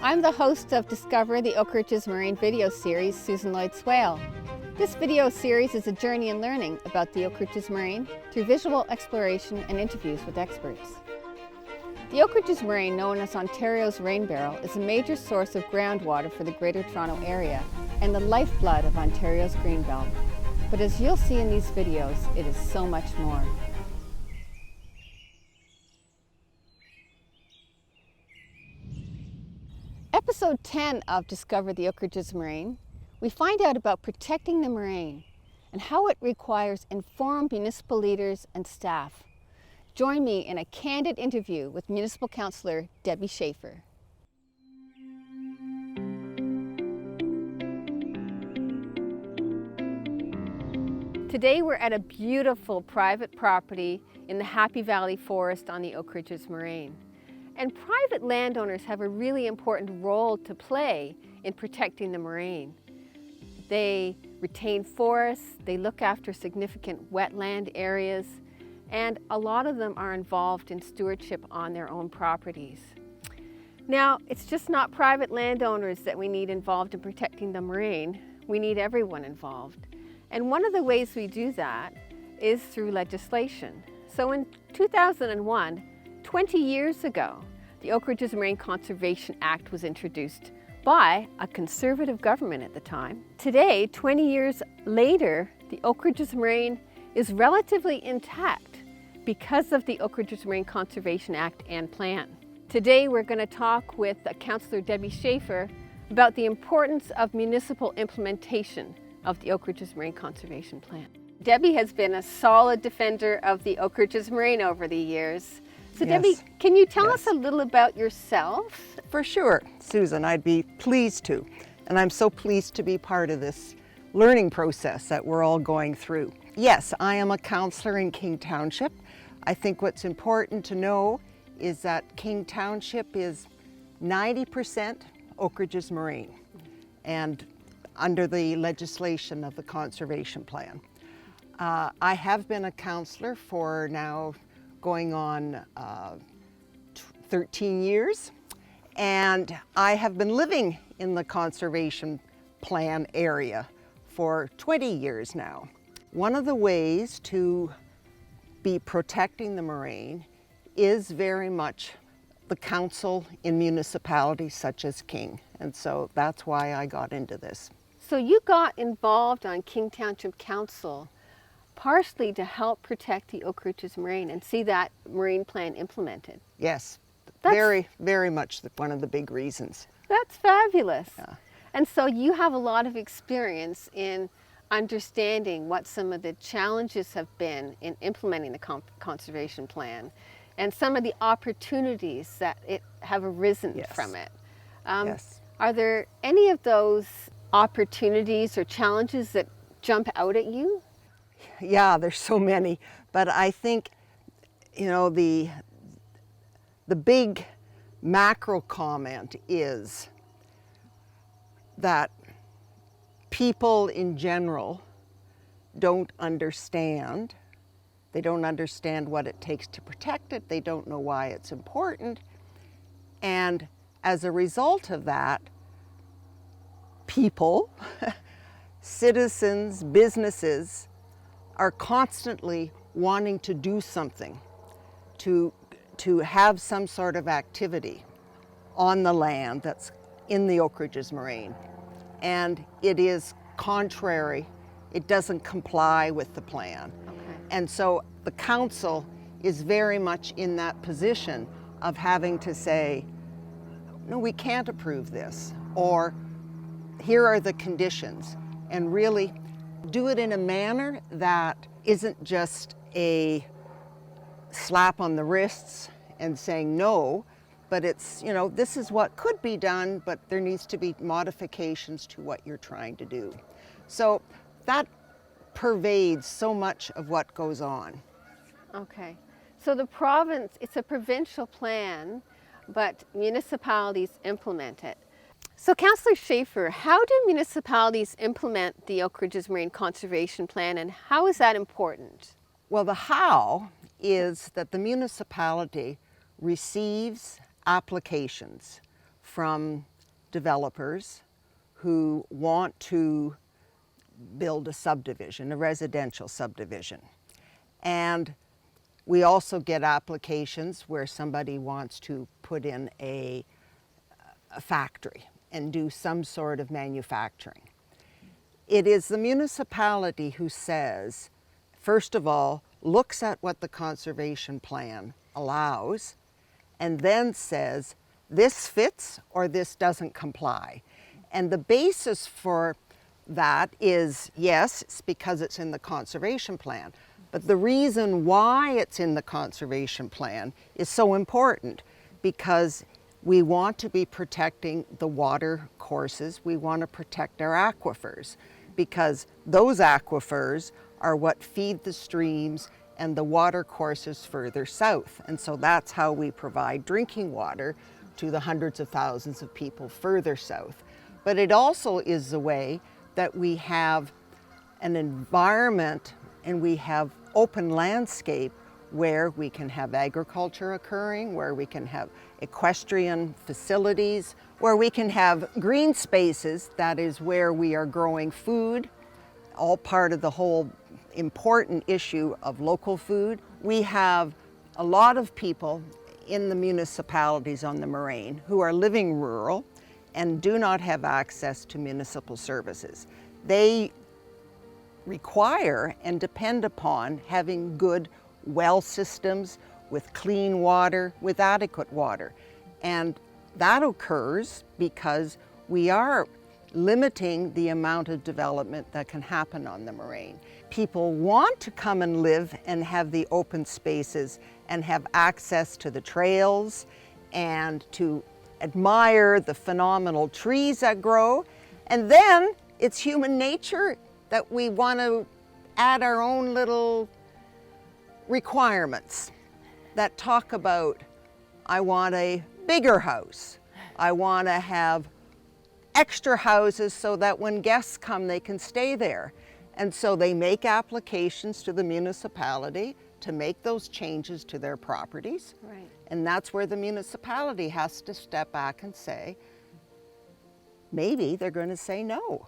I'm the host of Discover the Oak Ridges Moraine video series, Susan Lloyd Swale. This video series is a journey in learning about the Oak Ridges Moraine through visual exploration and interviews with experts. The Oak Ridges Moraine, known as Ontario's rain barrel, is a major source of groundwater for the Greater Toronto Area and the lifeblood of Ontario's Greenbelt. But as you'll see in these videos, it is so much more. Episode 10 of Discover the Oak Ridges Moraine, we find out about protecting the moraine and how it requires informed municipal leaders and staff. Join me in a candid interview with Municipal Councillor Debbie Schaefer. Today we're at a beautiful private property in the Happy Valley Forest on the Oak Ridges Moraine. And private landowners have a really important role to play in protecting the moraine. They retain forests, they look after significant wetland areas, and a lot of them are involved in stewardship on their own properties. Now, it's just not private landowners that we need involved in protecting the moraine. We need everyone involved. And one of the ways we do that is through legislation. So in 2001, 20 years ago, the Oak Ridges Moraine Conservation Act was introduced by a conservative government at the time. Today, 20 years later, the Oak Ridges Moraine is relatively intact because of the Oak Ridges Moraine Conservation Act and Plan. Today, we're going to talk with Councillor Debbie Schaefer about the importance of municipal implementation of the Oak Ridges Moraine Conservation Plan. Debbie has been a solid defender of the Oak Ridges Moraine over the years. So Yes. Debbie, can you tell us a little about yourself? For sure, Susan, I'd be pleased to. And I'm so pleased to be part of this learning process that we're all going through. Yes, I am a councillor in King Township. I think what's important to know is that King Township is 90% Oak Ridges Moraine, and under the legislation of the Conservation Plan. I have been a councillor for now going on 13 years, and I have been living in the Conservation Plan area for 20 years now. One of the ways to be protecting the moraine is very much the council in municipalities such as King, and so that's why I got into this. So you got involved on King Township Council partially to help protect the Oak Ridges Moraine and see that marine plan implemented. Yes, That's- very much one of the big reasons. That's fabulous. Yeah. And so you have a lot of experience in understanding what some of the challenges have been in implementing the conservation plan and some of the opportunities that have arisen Yes. from it. Yes. Are there any of those opportunities or challenges that jump out at you? Yeah, there's so many, but I think, you know, the big macro comment is that people in general don't understand. They don't understand what it takes to protect it. They don't know why it's important. And as a result of that, people, citizens, businesses are constantly wanting to do something, to have some sort of activity on the land that's in the Oak Ridges Moraine. And it is contrary, it doesn't comply with the plan. Okay. And so the council is very much in that position of having to say, no, we can't approve this, or here are the conditions, and really do it in a manner that isn't just a slap on the wrists and saying no, but it's, you know, this is what could be done, but there needs to be modifications to what you're trying to do. So that pervades so much of what goes on. Okay. So the province, it's a provincial plan, but municipalities implement it. So Councillor Schaefer, how do municipalities implement the Oak Ridges Moraine Conservation Plan, and how is that important? Well, the how is that the municipality receives applications from developers who want to build a subdivision, a residential subdivision. And we also get applications where somebody wants to put in a factory and do some sort of manufacturing. It is the municipality who says, first of all, looks at what the conservation plan allows, and then says, this fits or this doesn't comply. And the basis for that is, yes, it's because it's in the conservation plan, but the reason why it's in the conservation plan is so important because we want to be protecting the water courses, we want to protect our aquifers, because those aquifers are what feed the streams and the water courses further south. And so that's how we provide drinking water to the hundreds of thousands of people further south. But it also is the way that we have an environment and we have open landscape where we can have agriculture occurring, where we can have equestrian facilities, where we can have green spaces, that is where we are growing food, all part of the whole important issue of local food. We have a lot of people in the municipalities on the Moraine who are living rural and do not have access to municipal services. They require and depend upon having good well systems with clean water, with adequate water. And that occurs because we are limiting the amount of development that can happen on the Moraine. People want to come and live and have the open spaces and have access to the trails and to admire the phenomenal trees that grow. And then it's human nature that we want to add our own little requirements that talk about, I want a bigger house. I want to have extra houses so that when guests come, they can stay there. And so they make applications to the municipality to make those changes to their properties. Right. And that's where the municipality has to step back and say, maybe they're going to say no,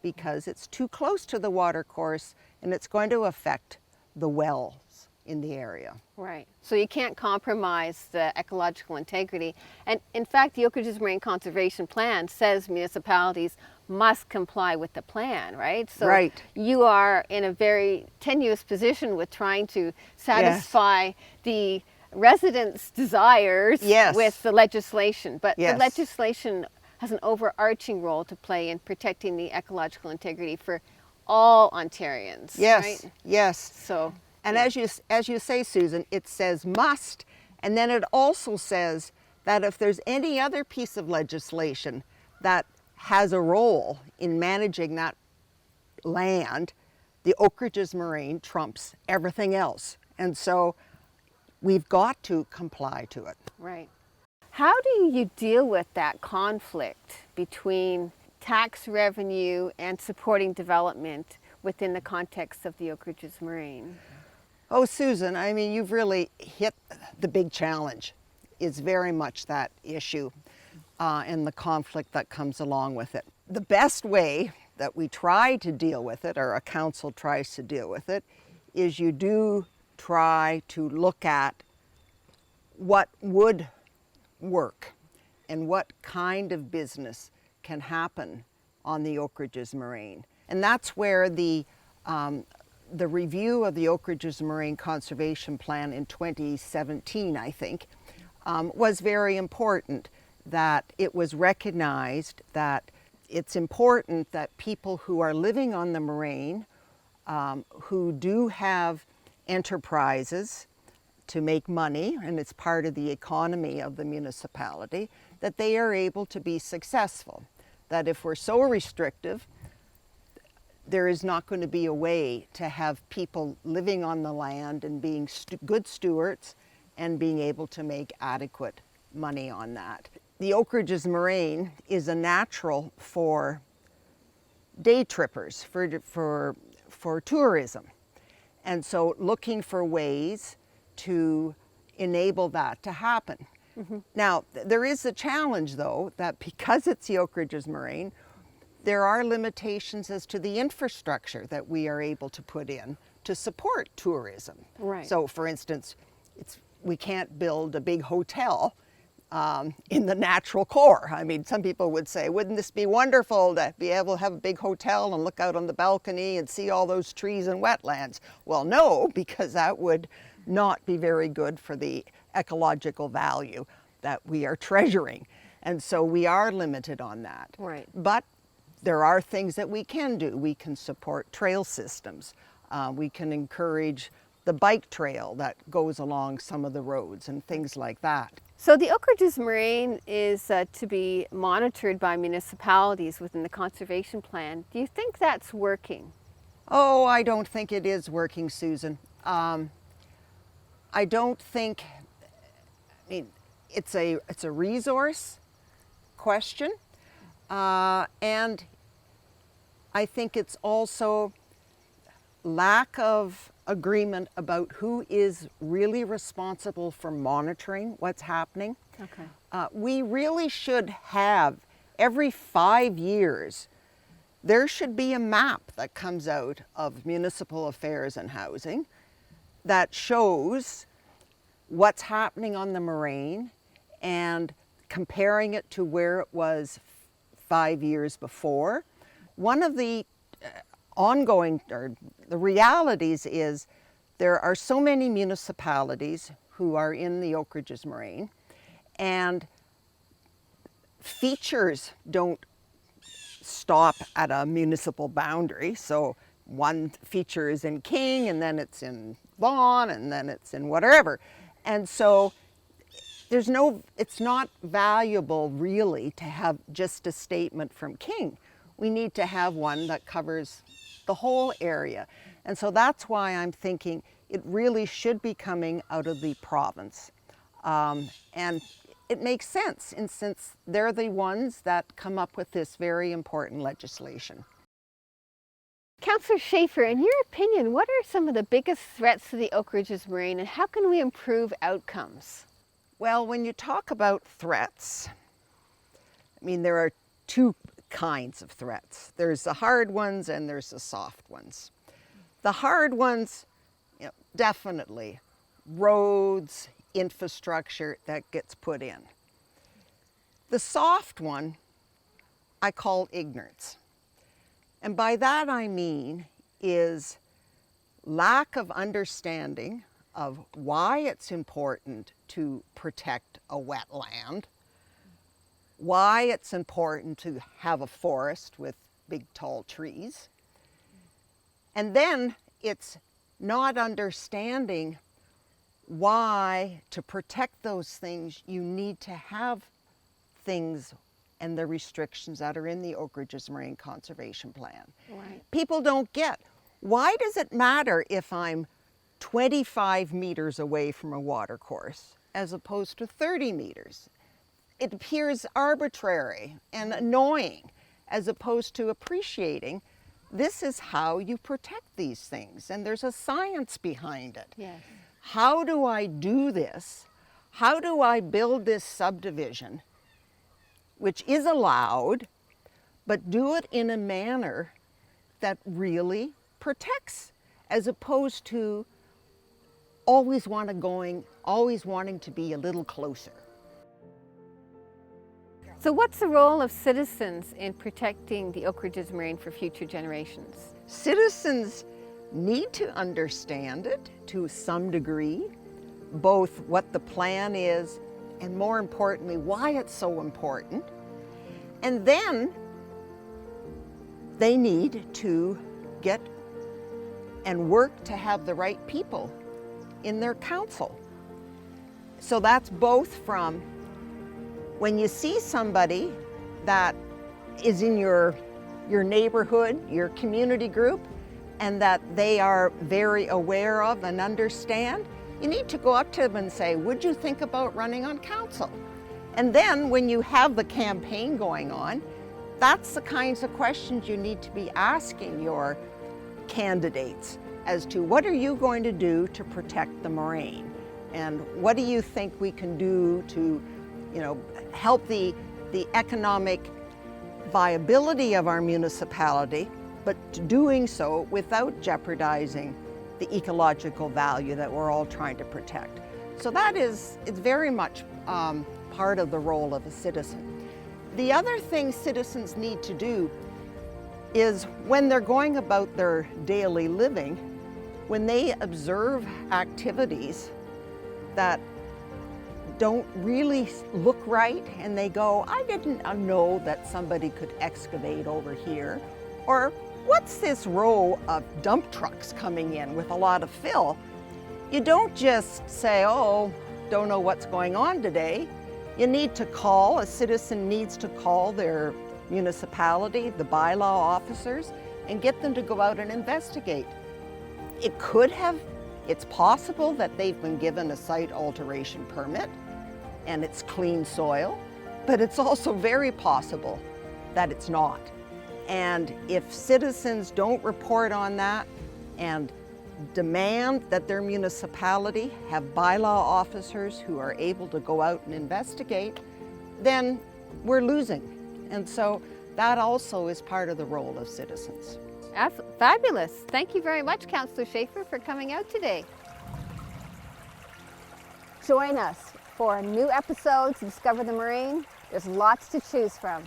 because it's too close to the water course and it's going to affect the wells in the area. Right. So you can't compromise the ecological integrity. And in fact, the Oak Ridges Moraine Conservation Plan says municipalities must comply with the plan, right? So right. You are in a very tenuous position with trying to satisfy the residents' desires with the legislation. But the legislation has an overarching role to play in protecting the ecological integrity for all Ontarians. Yes, right? yes. So, and as you say, Susan, it says must, and then it also says that if there's any other piece of legislation that has a role in managing that land, the Oak Ridges Moraine trumps everything else. And so we've got to comply to it. Right. How do you deal with that conflict between tax revenue and supporting development within the context of the Oak Ridges Moraine? Oh, Susan, I mean, you've really hit the big challenge. It's very much that issue and the conflict that comes along with it. The best way that we try to deal with it, or a council tries to deal with it, is you do try to look at what would work and what kind of business can happen on the Oak Ridges Moraine. And that's where the review of the Oak Ridges Moraine Conservation Plan in 2017, I think, was very important, that it was recognized that it's important that people who are living on the Moraine, who do have enterprises to make money, and it's part of the economy of the municipality, that they are able to be successful. That if we're so restrictive, there is not going to be a way to have people living on the land and being good stewards and being able to make adequate money on that. The Oak Ridges Moraine is a natural for day trippers, for tourism. And so looking for ways to enable that to happen. Now, there is a challenge though, that because it's the Oak Ridges Moraine, there are limitations as to the infrastructure that we are able to put in to support tourism. Right. So for instance, we can't build a big hotel in the natural core. I mean, some people would say, wouldn't this be wonderful to be able to have a big hotel and look out on the balcony and see all those trees and wetlands? Well, no, because that would not be very good for the ecological value that we are treasuring. And so we are limited on that. Right. But there are things that we can do. We can support trail systems. We can encourage the bike trail that goes along some of the roads and things like that. So the Oak Ridges Moraine is to be monitored by municipalities within the conservation plan. Do you think that's working? Oh, I don't think it is working, Susan. I don't think, I mean, it's a resource question, and I think it's also lack of agreement about who is really responsible for monitoring what's happening. Okay. We really should have, every 5 years, there should be a map that comes out of municipal affairs and housing that shows what's happening on the moraine and comparing it to where it was 5 years before. One of the ongoing, or the realities is, there are so many municipalities who are in the Oak Ridges Moraine, and features don't stop at a municipal boundary. So one feature is in King, and then it's in Vaughan, and then it's in whatever. And so it's not valuable really to have just a statement from King. We need to have one that covers the whole area. And so that's why I'm thinking it really should be coming out of the province. And it makes sense, and since they're the ones that come up with this very important legislation. Councillor Schaefer, in your opinion, what are some of the biggest threats to the Oak Ridges Moraine, and how can we improve outcomes? Well, when you talk about threats, I mean, there are two kinds of threats. There's the hard ones and there's the soft ones. The hard ones, definitely roads, infrastructure that gets put in. The soft one, I call ignorance. And by that I mean is lack of understanding of why it's important to protect a wetland, why it's important to have a forest with big tall trees, and then it's not understanding why, to protect those things, you need to have things and the restrictions that are in the Oak Ridges Moraine Conservation Plan. Right. People don't get, why does it matter if I'm 25 meters away from a water course as opposed to 30 meters? It appears arbitrary and annoying as opposed to appreciating this is how you protect these things, and there's a science behind it. Yes. How do I do this? How do I build this subdivision, which is allowed, but do it in a manner that really protects, as opposed to always wanting to be a little closer. So what's the role of citizens in protecting the Oak Ridges Moraine for future generations? Citizens need to understand it to some degree, both what the plan is and, more importantly, why it's so important. And then they need to get and work to have the right people in their council. So that's both from when you see somebody that is in your neighborhood, your community group, and that they are very aware of and understand, you need to go up to them and say, would you think about running on council? And then when you have the campaign going on, that's the kinds of questions you need to be asking your candidates as to what are you going to do to protect the moraine? And what do you think we can do to, help the economic viability of our municipality, but doing so without jeopardizing the ecological value that we're all trying to protect. So it's very much part of the role of a citizen. The other thing citizens need to do is when they're going about their daily living, when they observe activities that don't really look right and they go, I didn't know that somebody could excavate over here, or what's this row of dump trucks coming in with a lot of fill? You don't just say, oh, don't know what's going on today. You need to call, a citizen needs to call their municipality, the bylaw officers, and get them to go out and investigate. It's possible that they've been given a site alteration permit and it's clean soil, but it's also very possible that it's not. And if citizens don't report on that and demand that their municipality have bylaw officers who are able to go out and investigate, then we're losing. And so that also is part of the role of citizens. Fabulous. Thank you very much, Councillor Schaefer, for coming out today. Join us for a new episode to Discover the Moraine. There's lots to choose from.